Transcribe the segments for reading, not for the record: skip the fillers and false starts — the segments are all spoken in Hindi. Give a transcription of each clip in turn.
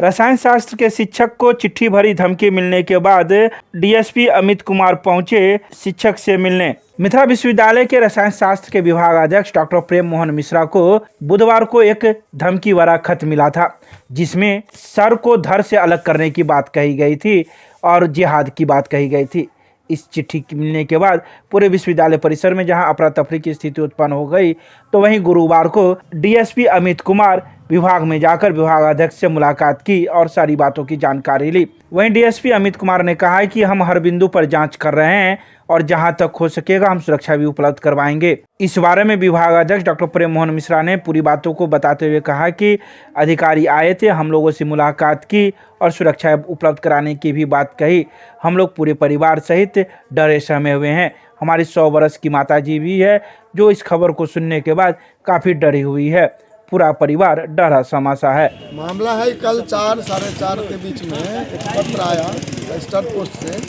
रसायन शास्त्र के शिक्षक को चिट्ठी भरी धमकी मिलने के बाद डीएसपी अमित कुमार पहुंचे शिक्षक से मिलने। मिथिला विश्वविद्यालय के रसायन शास्त्र के विभागाध्यक्ष डॉक्टर प्रेम मोहन मिश्रा को बुधवार को एक धमकी भरा खत मिला था, जिसमें सर को धड़ से अलग करने की बात कही गई थी और जिहाद की बात कही गई थी। इस चिट्ठी मिलने के बाद पूरे विश्वविद्यालय परिसर में जहां अफरा तफरी की स्थिति उत्पन्न हो गई, तो वहीं गुरुवार को डीएसपी अमित कुमार विभाग में जाकर विभागाध्यक्ष से मुलाकात की और सारी बातों की जानकारी ली। वहीं डीएसपी अमित कुमार ने कहा है कि हम हर बिंदु पर जांच कर रहे हैं और जहां तक हो सकेगा हम सुरक्षा भी उपलब्ध करवाएंगे। इस बारे में विभागाध्यक्ष डॉक्टर प्रेम मोहन मिश्रा ने पूरी बातों को बताते हुए कहा कि अधिकारी आए थे, हम लोगों से मुलाकात की और सुरक्षा उपलब्ध कराने की भी बात कही। हम लोग पूरे परिवार सहित डरे सहमे हुए हैं। हमारी 100 वर्ष की माताजी भी है जो इस खबर को सुनने के बाद काफ़ी डरी हुई है। पूरा परिवार डरा समासा है। मामला है कल 4 साढ़े 4 के बीच में एक पत्र आया रजिस्टर पोस्ट से।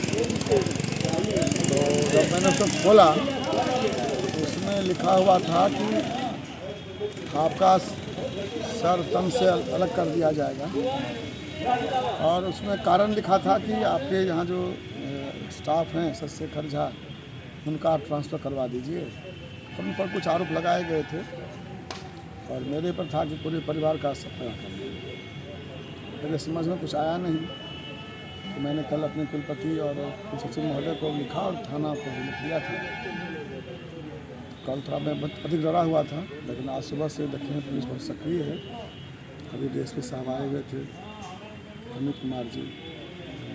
तो जब मैंने उसको खोला तो उसमें लिखा हुआ था कि आपका सर तन से अलग कर दिया जाएगा और उसमें कारण लिखा था कि आपके यहाँ जो स्टाफ हैं शशिशेखर झा, उनका आप ट्रांसफ़र करवा दीजिए। उन पर कुछ आरोप लगाए गए थे और मेरे पर था कि पूरे परिवार का सफाया करना। मेरे समझ में कुछ आया नहीं तो मैंने कल अपने कुलपति और सचिव महोदय को लिखा और थाना को भी लिख दिया था। कल थोड़ा मैं अधिक डरा हुआ था, लेकिन आज सुबह से देखें पुलिस बहुत सक्रिय है। अभी डीएसपी साहब आए हुए थे, अमित कुमार जी,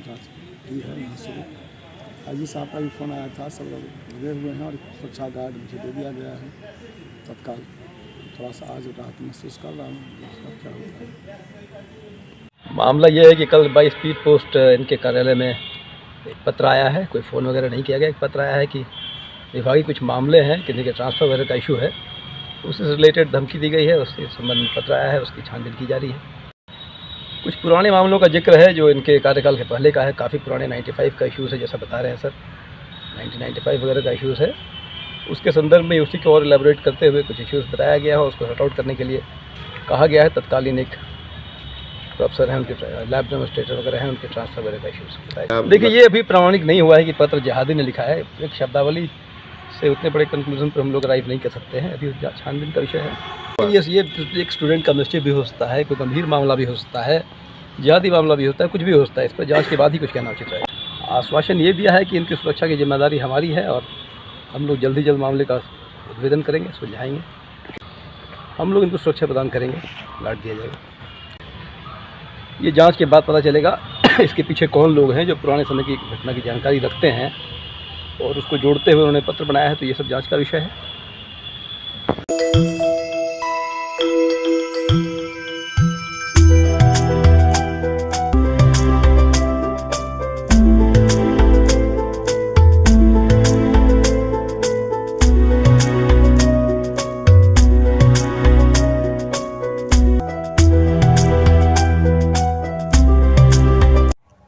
जाँच की है यहाँ से। आईजी साहब का भी फ़ोन आया था, सब लोग लगे हुए हैं और सुरक्षा गार्ड मुझे दे दिया गया है तत्काल। थोड़ा सा आज राहत महसूस कर रहा हूँ, क्या होता है। मामला ये है कि कल बाई स्पीड पोस्ट इनके कार्यालय में एक पत्र आया है, कोई फ़ोन वगैरह नहीं किया गया। एक पत्र आया है कि विभागीय कुछ मामले हैं, किसी के ट्रांसफ़र वगैरह का इशू है, उससे रिलेटेड धमकी दी गई है, उससे संबंध में पत्र आया है, उसकी छानबीन की जा रही है। कुछ पुराने मामलों का जिक्र है जो इनके कार्यकाल के पहले का है, काफ़ी पुराने 95 का इशूज़ है, जैसा बता रहे हैं सर, 1995 वगैरह का इशूज़ है। उसके संदर्भ में उसी को और एलेबोरेट करते हुए कुछ इश्यूज़ बताया गया है, उसको सॉर्ट आउट करने के लिए कहा गया है। तत्कालीन एक प्रोफेसर हैं, उनके लैब डेमोस्ट्रेटर वगैरह हैं, उनके ट्रांसफर वगैरह का इश्यूज़ बताया। देखिए, ये अभी प्रमाणिक नहीं हुआ है कि पत्र जिहादी ने लिखा है। एक शब्दावली से उतने बड़े कंक्लूजन पर हम लोग अराइव नहीं कर सकते हैं, अभी छानबीन का विषय है। ये एक स्टूडेंट का मिस्टेक भी हो सकता है, कोई गंभीर मामला भी हो सकता है, जिहादी मामला भी होता है, कुछ भी हो सकता है। इस पर जाँच के बाद ही कुछ कहना उचित है। आश्वासन ये दिया है कि इनकी सुरक्षा की जिम्मेदारी हमारी है और हम लोग जल्द ही जल्द मामले का उद्भेदन करेंगे, सुलझाएंगे। हम लोग इनको सुरक्षा प्रदान करेंगे, गार्ड दिया जाएगा। ये जांच के बाद पता चलेगा इसके पीछे कौन लोग हैं जो पुराने समय की घटना की जानकारी रखते हैं और उसको जोड़ते हुए उन्होंने पत्र बनाया है। तो ये सब जांच का विषय है।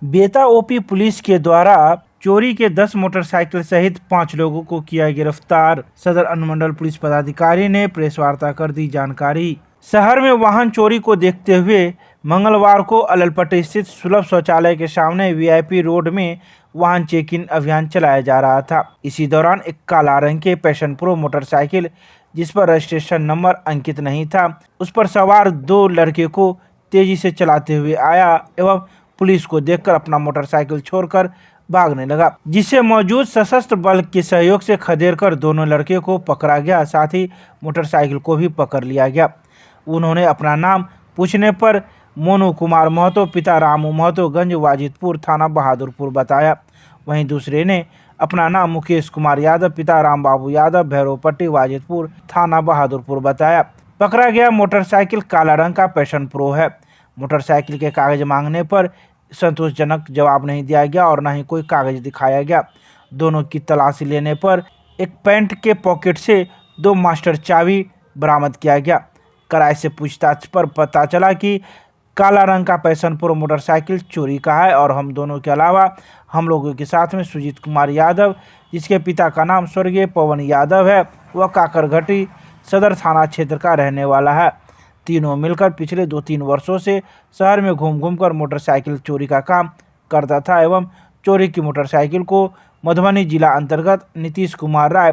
बेता ओपी पुलिस के द्वारा चोरी के 10 मोटरसाइकिल सहित 5 लोगों को किया गिरफ्तार। सदर अनुमंडल पुलिस पदाधिकारी ने प्रेस वार्ता कर दी जानकारी। शहर में वाहन चोरी को देखते हुए मंगलवार को अललपट्टी स्थित सुलभ शौचालय के सामने वीआईपी रोड में वाहन चेकिंग अभियान चलाया जा रहा था। इसी दौरान एक काला रंग के पैशन प्रो मोटरसाइकिल, जिस पर रजिस्ट्रेशन नंबर अंकित नहीं था, उस पर सवार 2 लड़के को तेजी से चलाते हुए आया एवं पुलिस को देखकर अपना मोटरसाइकिल छोड़कर भागने लगा, जिससे मौजूद सशस्त्र बल के सहयोग से खदेड़कर दोनों लड़के को पकड़ा गया। साथ ही मोटरसाइकिल को भी पकड़ लिया गया। उन्होंने अपना नाम पूछने पर मोनू कुमार महतो, पिता रामू महतो, गंज वाजिदपुर, थाना बहादुरपुर बताया। वहीं दूसरे ने अपना नाम मुकेश कुमार यादव, पिता राम बाबू यादव, भैरवपट्टी, वाजिदपुर, थाना बहादुरपुर बताया। पकड़ा गया मोटरसाइकिल काला रंग का पैशन प्रो है। मोटरसाइकिल के कागज मांगने पर संतोषजनक जवाब नहीं दिया गया और न ही कोई कागज दिखाया गया। दोनों की तलाशी लेने पर एक पैंट के पॉकेट से 2 मास्टर चाबी बरामद किया गया। किराए से पूछताछ पर पता चला कि काला रंग का पैशन प्रो मोटरसाइकिल चोरी का है और हम दोनों के अलावा हम लोगों के साथ में सुजीत कुमार यादव, जिसके पिता का नाम स्वर्गीय पवन यादव है, वह काकरघटी सदर थाना क्षेत्र का रहने वाला है। तीनों मिलकर पिछले 2-3 वर्षों से शहर में घूम घूम कर मोटरसाइकिल चोरी का काम करता था एवं चोरी की मोटरसाइकिल को मधुबनी जिला अंतर्गत नीतीश कुमार राय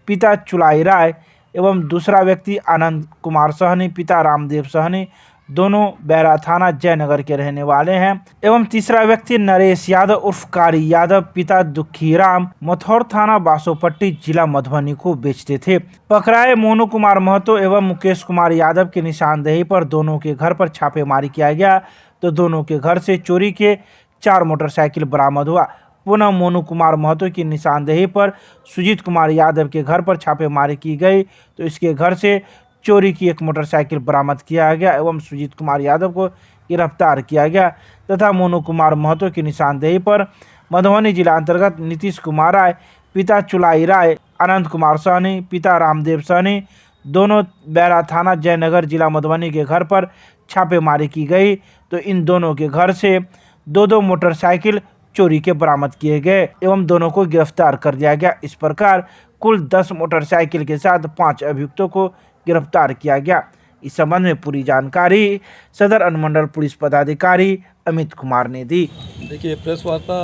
पिता चुलाई राय एवं दूसरा व्यक्ति आनंद कुमार सहनी पिता रामदेव सहनी दोनों बैरा थाना जयनगर के रहने वाले हैं एवं तीसरा व्यक्ति नरेश यादव उर्फ कारी यादव पिता दुखीराम मथौर थाना बासोपट्टी जिला मधुबनी को बेचते थे। पकड़ाए मोनू कुमार महतो एवं मुकेश कुमार यादव की निशानदेही पर दोनों के घर पर छापेमारी किया गया तो दोनों के घर से चोरी के 4 मोटरसाइकिल बरामद हुआ। पुनः मोनू कुमार महतो की निशानदेही पर सुजीत कुमार यादव के घर पर छापेमारी की गई तो इसके घर से चोरी की 1 मोटरसाइकिल बरामद किया गया एवं सुजीत कुमार यादव को गिरफ्तार किया गया तथा मोनू कुमार महतो की निशानदेही पर मधुबनी जिला अंतर्गत नीतीश कुमार राय पिता चुलाई राय आनंद कुमार सहनी पिता रामदेव सहनी दोनों बैरा थाना जयनगर जिला मधुबनी के घर पर छापेमारी की गई तो इन दोनों के घर से 2 मोटरसाइकिल चोरी के बरामद किए गए एवं दोनों को गिरफ्तार कर दिया गया। इस प्रकार कुल 10 मोटरसाइकिल के साथ 5 अभियुक्तों को गिरफ्तार किया गया। इस संबंध में पूरी जानकारी सदर अनुमंडल पुलिस पदाधिकारी अमित कुमार ने दी। देखिए, प्रेस वार्ता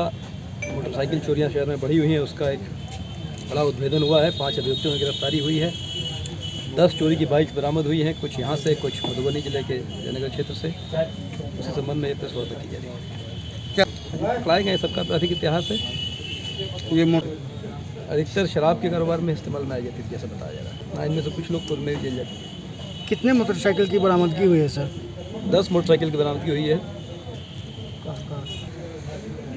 मोटरसाइकिल चोरियां शहर में बढ़ी हुई हैं उसका एक बड़ा उद्भेदन हुआ है। 5 अभियुक्तों की गिरफ्तारी हुई है। 10 चोरी की बाइक्स बरामद हुई हैं, कुछ यहाँ से कुछ मधुबनी जिले के जयनगर क्षेत्र से। उसी संबंध में ये प्रेस वार्ता की जा रही है। पकड़ाए गए सबका आपराधिक इतिहास है। ये अधिकतर शराब के कारोबार में इस्तेमाल में आई जाती थी जैसा बताया जा रहा है। इनमें से कुछ लोग पूर्व में भी जेल जाते हैं। कितने मोटरसाइकिल की बरामदगी हुई है सर? 10 मोटरसाइकिल की बरामदगी हुई है।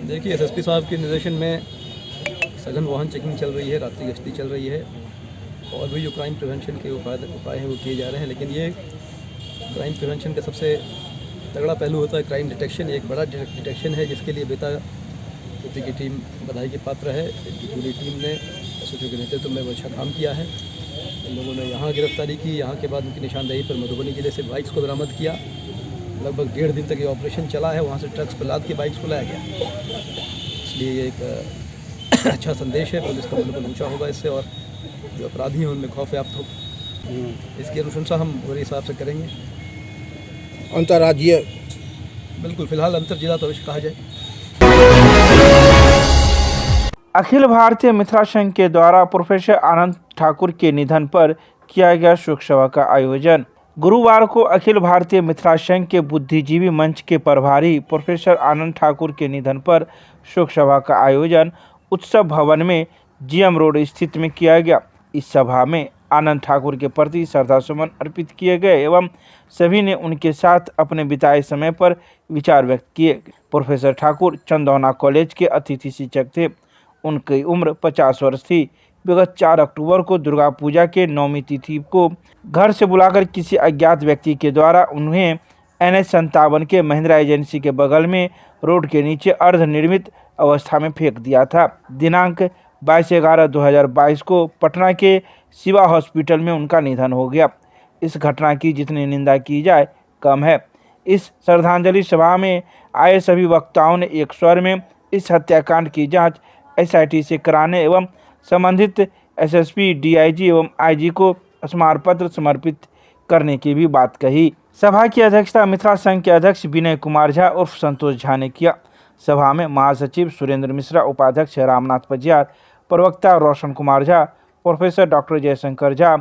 देखिए, एसएसपी साहब के निर्देशन में सघन वाहन चेकिंग चल रही है, रात्रि गश्ती चल रही है और भी जो क्राइम प्रिवेंशन के उपाय हैं वो किए जा रहे हैं। लेकिन ये क्राइम प्रिवेंशन का सबसे तगड़ा पहलू होता है क्राइम डिटेक्शन। एक बड़ा डिटेक्शन है जिसके लिए बेटा पुत्री की टीम बधाई के पात्र है। इनकी पूरी टीम ने एसएचओ के नेतृत्व में वो अच्छा काम किया है। इन लोगों ने यहाँ गिरफ्तारी की। यहाँ के बाद उनकी निशानदेही पर मधुबनी जिले से बाइक्स को बरामद किया। लगभग 1.5 दिन तक ये ऑपरेशन चला है। वहाँ से ट्रक्स पर लाद के बाइक्स को लाया गया। इसलिए ये एक अच्छा संदेश है। पुलिस का मनोबल ऊँचा होगा इससे और जो अपराधी हैं उनमें खौफ व्याप्त होगा। इसकी अनुशंसा हम पूरे हिसाब से करेंगे। अंतर्राज्यीय बिल्कुल, फिलहाल अंतर जिला तो अवश्य कहा जाए। अखिल भारतीय मिथिला संघ के द्वारा प्रोफेसर आनंद ठाकुर के निधन पर किया गया शोक सभा का आयोजन। गुरुवार को अखिल भारतीय मिथिला संघ के बुद्धिजीवी मंच के प्रभारी प्रोफेसर आनंद ठाकुर के निधन पर शोक सभा का आयोजन उत्सव भवन में जीएम रोड स्थित में किया गया। इस सभा में आनंद ठाकुर के प्रति श्रद्धासुमन अर्पित किए गए एवं सभी ने उनके साथ अपने बिताए समय पर विचार व्यक्त किए। प्रोफेसर ठाकुर चंदौना कॉलेज के अतिथि शिक्षक थे। उनकी उम्र 50 वर्ष थी। विगत 4 अक्टूबर को दुर्गा पूजा के 9वीं तिथि को घर से बुलाकर किसी अज्ञात व्यक्ति के द्वारा उन्हें NH57 के महिंद्रा एजेंसी के बगल में रोड के नीचे अर्धनिर्मित अवस्था में फेंक दिया था। दिनांक 22/11/2022 को पटना के शिवा हॉस्पिटल में उनका निधन हो गया। इस घटना की जितनी निंदा की जाए कम है। इस श्रद्धांजलि सभा में आए सभी वक्ताओं ने एक स्वर में इस हत्याकांड की जांच SIT से कराने एवं संबंधित SSP, DIG एवं IG को स्मारक पत्र समर्पित करने की भी बात कही। सभा की अध्यक्षता मिथिला संघ के अध्यक्ष विनय कुमार झा उर्फ संतोष झा ने किया। सभा में महासचिव सुरेंद्र मिश्रा, उपाध्यक्ष रामनाथ पजियार, प्रवक्ता Roshan Kumar Jha, professor doctor Jayshankar Jha,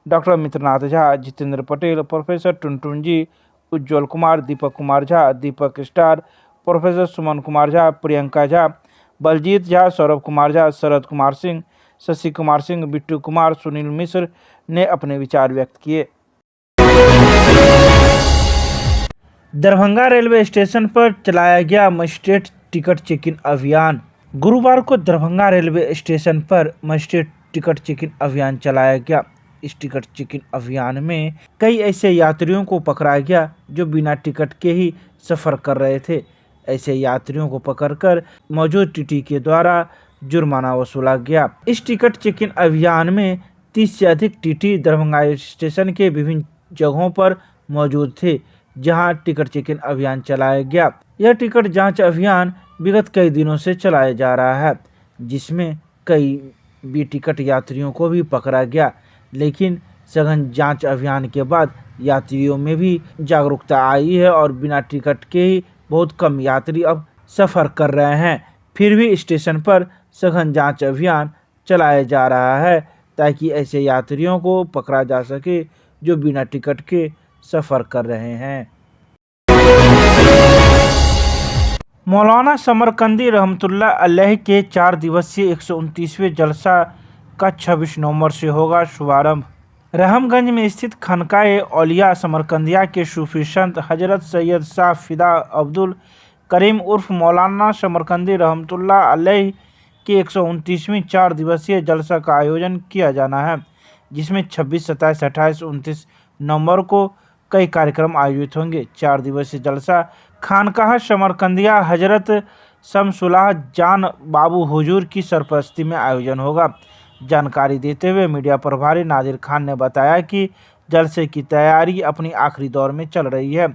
doctor Mitranath Jha, Jitendra Patel, professor Tuntun ji, Ujjwal Kumar, Deepak Kumar Jha, Deepak star, professor Suman Kumar Jha, Priyanka Jha, Baljit Jha, Saurabh Kumar Jha, Sharad Kumar Singh, Shashi Kumar Singh, Bittu Kumar, Sunil Mishra ने अपने विचार व्यक्त किए। दरभंगा रेलवे स्टेशन पर चलाया गया मजिस्ट्रेट टिकट चेकिंग अभियान। गुरुवार को दरभंगा रेलवे स्टेशन पर मजिस्ट्रेट टिकट चेकिंग अभियान चलाया गया। इस टिकट चेकिंग अभियान में कई ऐसे यात्रियों को पकड़ा गया जो बिना टिकट के ही सफ़र कर रहे थे। ऐसे यात्रियों को पकड़कर मौजूद टीटी के द्वारा जुर्माना वसूला गया। इस टिकट चेकिंग अभियान में 30 से अधिक टीटी दरभंगा स्टेशन के विभिन्न जगहों पर मौजूद थे जहां टिकट चेकिंग अभियान चलाया गया। यह टिकट जांच अभियान विगत कई दिनों से चलाया जा रहा है, जिसमें कई टिकट यात्रियों को भी पकड़ा गया, लेकिन सघन जांच अभियान के बाद यात्रियों में भी जागरूकता आई है और बिना टिकट के ही बहुत कम यात्री अब सफ़र कर रहे हैं। फिर भी स्टेशन पर सघन जांच अभियान चलाया जा रहा है ताकि ऐसे यात्रियों को पकड़ा जा सके जो बिना टिकट के सफ़र कर रहे हैं। मौलाना समरकंदी रहमतुल्लाह अलैह के 4 दिवसीय 129वें जलसा का 26 नवंबर से होगा शुभारंभ। रहमगंज में स्थित खनकाए औलिया समरकंदिया के सूफी संत हजरत सैयद शाह फिदा अब्दुल करीम उर्फ मौलाना समरकंदी रहमतुल्लाह अलैह की 129वीं 4 दिवसीय जलसा का आयोजन किया जाना है, जिसमें 26, 27, 28, 29 नवंबर को कई कार्यक्रम आयोजित होंगे। 4 दिवसीय जलसा खानकाह समरकंदिया हजरत शमसुल्लाह जान बाबू हुजूर की सरपरस्ती में आयोजन होगा। जानकारी देते हुए मीडिया प्रभारी नादिर खान ने बताया कि जलसे की तैयारी अपनी आखिरी दौर में चल रही है।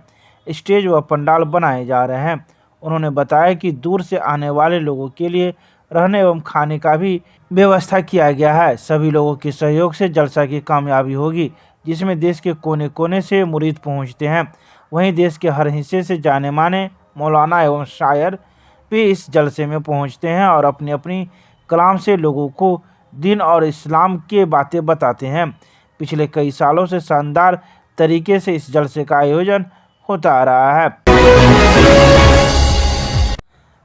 स्टेज व पंडाल बनाए जा रहे हैं। उन्होंने बताया कि दूर से आने वाले लोगों के लिए रहने एवं खाने का भी व्यवस्था किया गया है। सभी लोगों के सहयोग से जलसा की कामयाबी होगी, जिसमें देश के कोने कोने से मुरीद पहुंचते हैं। वहीं देश के हर हिस्से से जाने माने मौलाना एवं शायर भी इस जलसे में पहुंचते हैं और अपनी अपनी कलाम से लोगों को दीन और इस्लाम के बातें बताते हैं। पिछले कई सालों से शानदार तरीके से इस जलसे का आयोजन होता आ रहा है।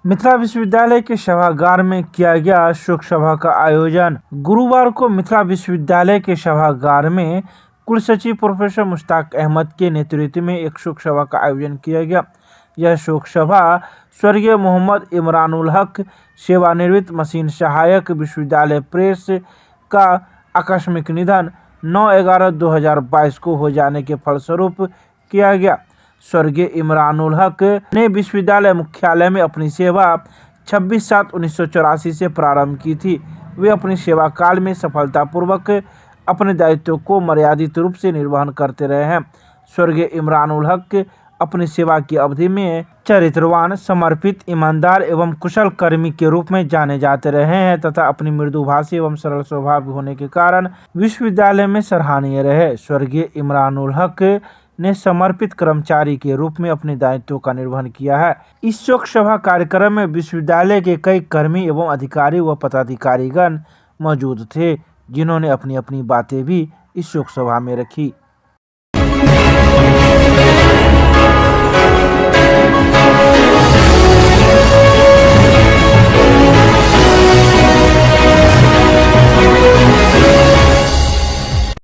मिथिला विश्वविद्यालय के सभागार में किया गया शोक सभा का आयोजन। गुरुवार को मिथिला विश्वविद्यालय के सभागार में कुलसचिव प्रोफेसर मुश्ताक अहमद के नेतृत्व में एक शोक सभा का आयोजन किया गया। यह शोक सभा स्वर्गीय मोहम्मद इमरानुल हक सेवानिवृत्त मशीन सहायक विश्वविद्यालय प्रेस का आकस्मिक निधन 9/11/2022 को हो जाने के फलस्वरूप किया गया। स्वर्गीय इमरानुल हक ने विश्वविद्यालय मुख्यालय में अपनी सेवा 26/7/1984 से प्रारंभ की थी। वे अपनी सेवा काल में सफलतापूर्वक अपने दायित्व को मर्यादित रूप से निर्वहन करते रहे हैं। स्वर्गीय इमरानुल हक अपनी सेवा की अवधि में चरित्रवान, समर्पित, ईमानदार एवं कुशल कर्मी के रूप में जाने जाते रहे हैं तथा अपनी मृदुभाषी एवं सरल स्वभाव होने के कारण विश्वविद्यालय में सराहनीय रहे। स्वर्गीय इमरानुल हक ने समर्पित कर्मचारी के रूप में अपने दायित्वों का निर्वहन किया है। इस शोक सभा कार्यक्रम में विश्वविद्यालय के कई कर्मी एवं अधिकारी व पदाधिकारीगण मौजूद थे, जिन्होंने अपनी अपनी बातें भी इस शोक सभा में रखी।